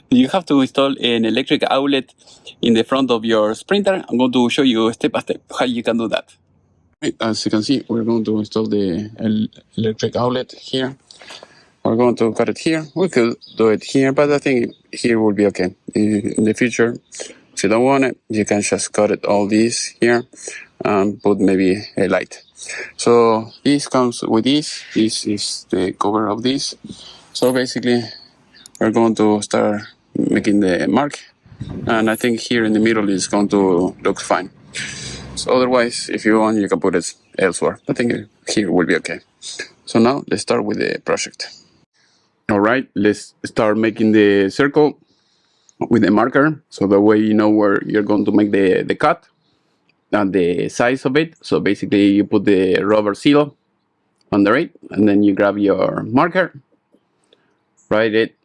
you have to install an electric outlet in the front of your printer. I'm going to show you step by step how you can do that. Right, as you can see, we're going to install the electric outlet here. We're going to cut it here. We could do it here, but I think here will be okay. In the future, if you don't want it, you can just cut it all these here and put maybe a light. So this comes with this. This is the cover of this. So basically, we're going to start making the mark, and I think here in the middle is going to look fine. So otherwise, if you want, you can put it elsewhere. I think here will be okay. So now let's start with the project. All right, let's start making the circle with the marker, so that way you know where you're going to make the cut and the size of it. So basically you put the rubber seal under it, and then you grab your marker, write it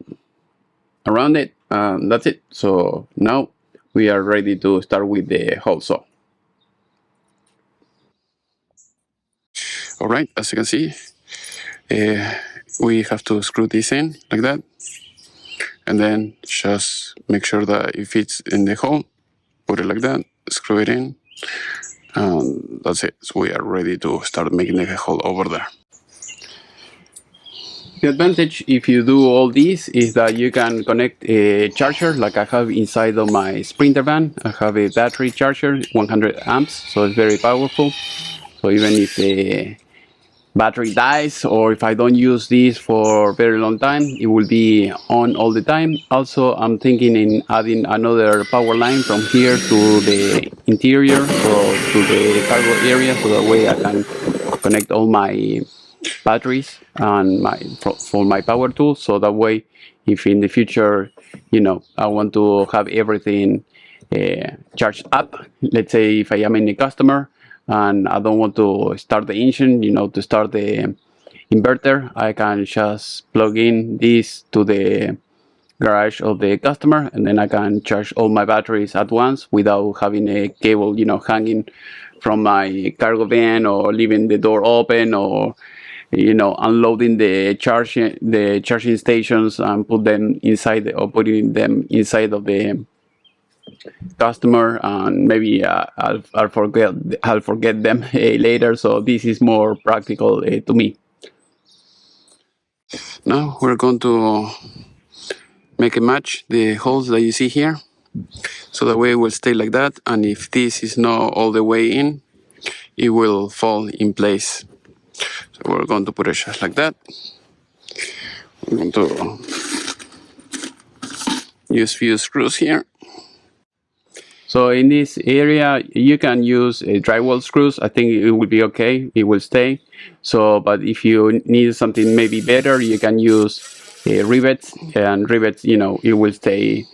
around it, and that's it. So now we are ready to start with the hole saw. All right, as you can see, we have to screw this in like that, and then just make sure that it fits in the hole. Put it like that, screw it in, and that's it. So we are ready to start making the hole over there. The advantage if you do all this is that you can connect a charger like I have inside of my Sprinter van. I have a battery charger, 100 amps, so it's very powerful. So even if the battery dies, or if I don't use this for a very long time, it will be on all the time. Also, I'm thinking in adding another power line from here to the interior, so to the cargo area, so that way I can connect all my batteries and for my power tools. So that way, if in the future, you know, I want to have everything charged up, let's say if I am in a customer and I don't want to start the engine, you know, to start the inverter, I can just plug in this to the garage of the customer, and then I can charge all my batteries at once without having a cable, you know, hanging from my cargo van, or leaving the door open, or, you know, unloading the charging stations and put them inside or putting them inside of the customer, and maybe I'll forget them later. So this is more practical to me. Now we're going to make a match the holes that you see here, so that way it will stay like that, and if this is not all the way in, it will fall in place. So we're going to put it just like that. We're going to use few screws here. So in this area, you can use drywall screws. I think it will be okay. It will stay. So, but if you need something maybe better, you can use rivets. And rivets, you know, it will stay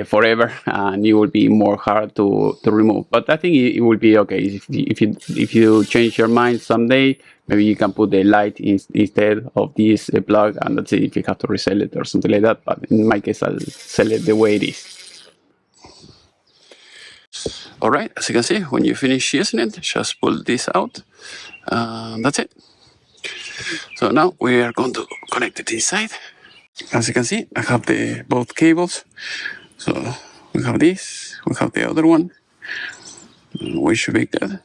forever, and it will be more hard to remove. But I think it will be okay. If you change your mind someday, maybe you can put the light instead of this plug, and that's it. If you have to resell it or something like that. But in my case, I'll sell it the way it is. All right, as you can see, when you finish using it, just pull this out. That's it. So now we are going to connect it inside. As you can see, I have the both cables. So we have this, we have the other one. We should be good.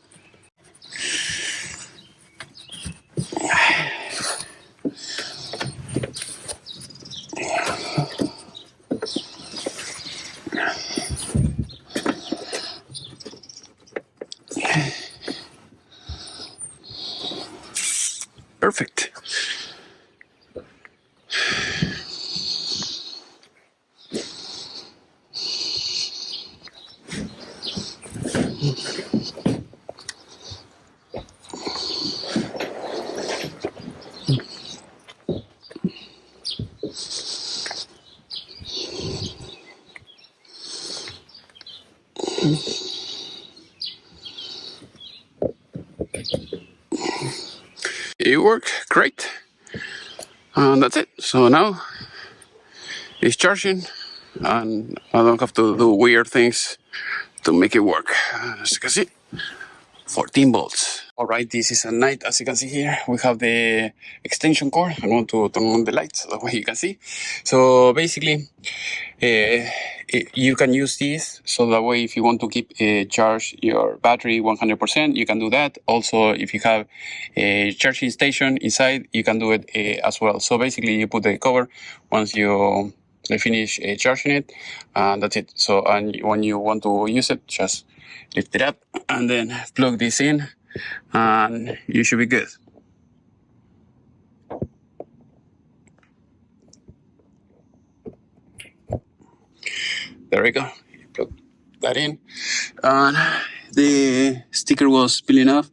Perfect. It worked great, and that's it. So now it's charging, and I don't have to do weird things to make it work. As you can see, 14 volts. All right, this is at night. As you can see here, we have the extension cord. I'm going to turn on the lights so that way you can see. So basically, you can use this so that way if you want to keep charge your battery 100%, you can do that. Also, if you have a charging station inside, you can do it as well. So basically, you put the cover once you finish charging it, and that's it. So, and when you want to use it, just lift it up and then plug this in, and you should be good. There we go. Plug that in, and the sticker was peeling off,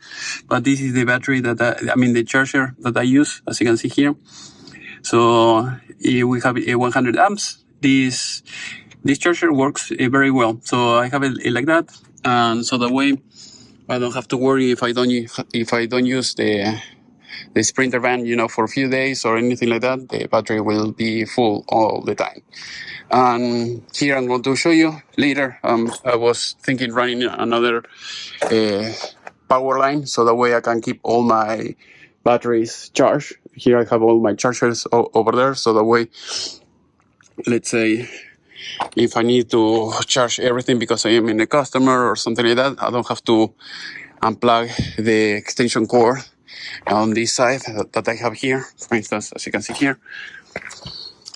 but this is the battery that the charger that I use, as you can see here. So we have 100 amps. This charger works very well. So I have it like that, and so that way I don't have to worry if I don't use the Sprinter van, for a few days or anything like that. The battery will be full all the time. And here I'm going to show you later. I was thinking running another power line so that way I can keep all my batteries charged. Here I have all my chargers over there, so that way, let's say, if I need to charge everything because I am in a customer or something like that, I don't have to unplug the extension cord on this side that I have here, for instance, as you can see here.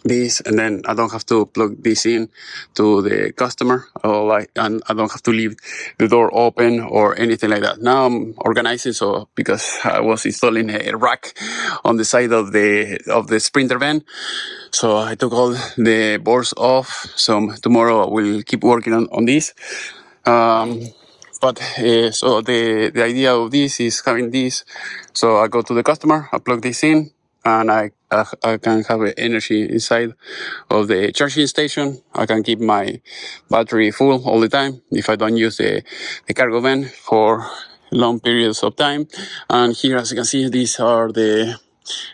This, and then I don't have to plug this in to the customer, and I don't have to leave the door open or anything like that. Now I'm organizing, so because I was installing a rack on the side of the Sprinter van, so I took all the boards off. So tomorrow I will keep working on this. But so the idea of this is having this. So I go to the customer, I plug this in, and I can have energy inside of the charging station. I can keep my battery full all the time if I don't use the cargo van for long periods of time. And here, as you can see, these are the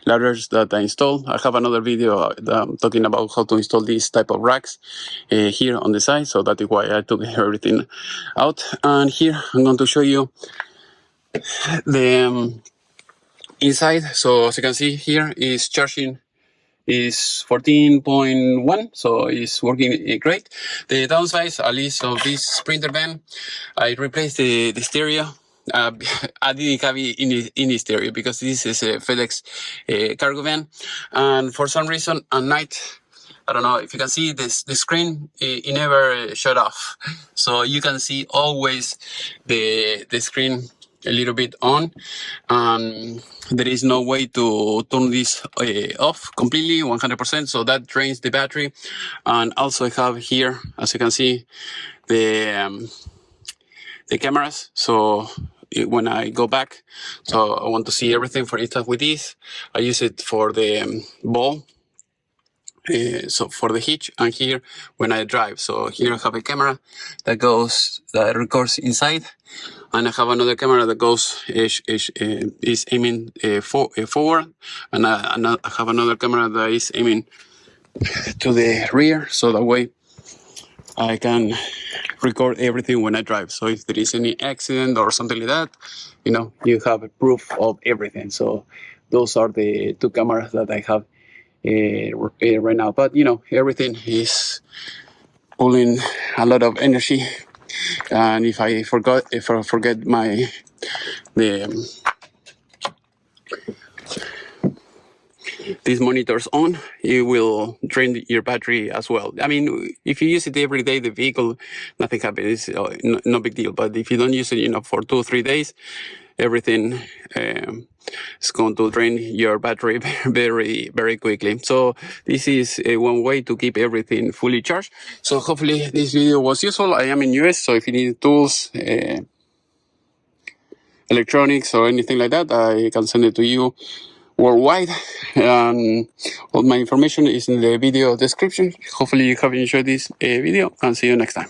ladders that I installed. I have another video talking about how to install these type of racks here on the side. So that is why I took everything out. And here I'm going to show you the inside. So as you can see here is charging is 14.1, so it's working great. The downside, at least of this Sprinter van, I replaced the stereo. I didn't have any stereo because this is a FedEx cargo van, and for some reason at night, I don't know if you can see this, the screen, it never shut off. So you can see always the screen a little bit on. There is no way to turn this off completely 100%, so that drains the battery. And also I have here, as you can see, the cameras. So when I go back, so I want to see everything. For instance, with this, I use it for the ball. So for the hitch, and here when I drive. So here I have a camera that records inside, and I have another camera that goes is aiming forward, and I have another camera that is aiming to the rear, so that way I can record everything when I drive. So if there is any accident or something like that, you have a proof of everything. So those are the two cameras that I have right now. But everything is pulling a lot of energy, and if I forget these monitors on, it will drain your battery as well. I mean, if you use it every day, the vehicle, nothing happens. It's no big deal. But if you don't use it, for 2 or 3 days, everything is going to drain your battery very, very quickly. So this is one way to keep everything fully charged. So hopefully this video was useful. I am in US, so if you need tools, electronics or anything like that, I can send it to you worldwide. All my information is in the video description. Hopefully you have enjoyed this video, and see you next time.